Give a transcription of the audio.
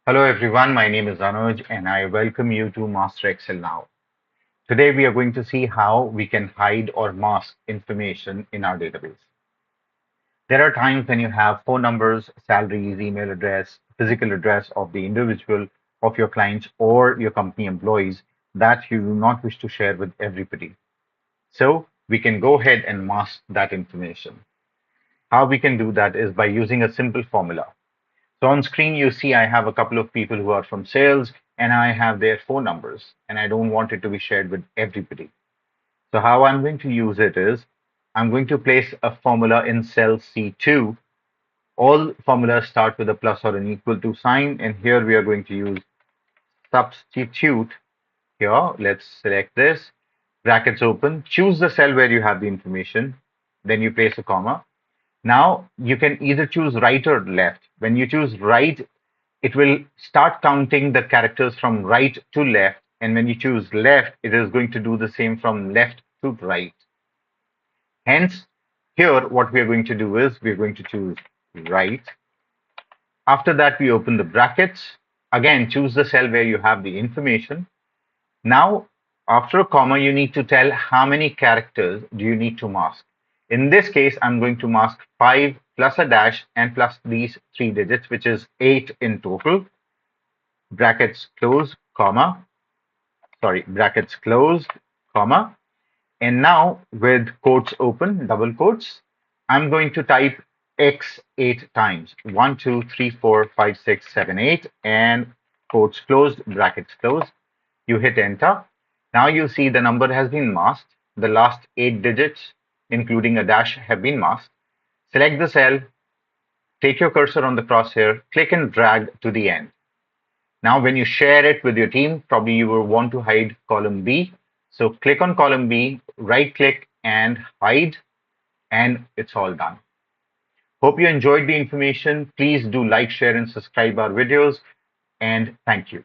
Hello everyone, my name is Anuj and I welcome you to Master Excel Now. Today we are going to see how we can hide or mask information in our database. There are times when you have phone numbers, salaries, email address, physical address of the individual, of your clients or your company employees that you do not wish to share with everybody. So we can go ahead and mask that information. How we can do that is by using a simple formula. So on screen, you see I have a couple of people who are from sales and I have their phone numbers and I don't want it to be shared with everybody. So how I'm going to use it is I'm going to place a formula in cell C2. All formulas start with a plus or an equal to sign. And here we are going to use substitute here. Let's select this, brackets open, choose the cell where you have the information. Then you place a comma. Now you can either choose right or left. When you choose right, it will start counting the characters from right to left. And when you choose left, it is going to do the same from left to right. Hence, here, what we are going to do is we're going to choose right. After that, we open the brackets. Again, choose the cell where you have the information. Now, after a comma, you need to tell how many characters do you need to mask. In this case, I'm going to mask 5 plus a dash and plus these 3 digits, which is 8 in total. Brackets close, comma, sorry, brackets closed, comma. And now with quotes open, double quotes, I'm going to type X 8 times. 1, 2, 3, 4, 5, 6, 7, 8, and quotes closed, brackets closed. You hit enter. Now you see the number has been masked. The last 8 digits, including a dash, have been masked. Select the cell, take your cursor on the crosshair, click and drag to the end. Now, when you share it with your team, probably you will want to hide column B. So click on column B, right click and hide, and it's all done. Hope you enjoyed the information. Please do like, share, and subscribe our videos. And thank you.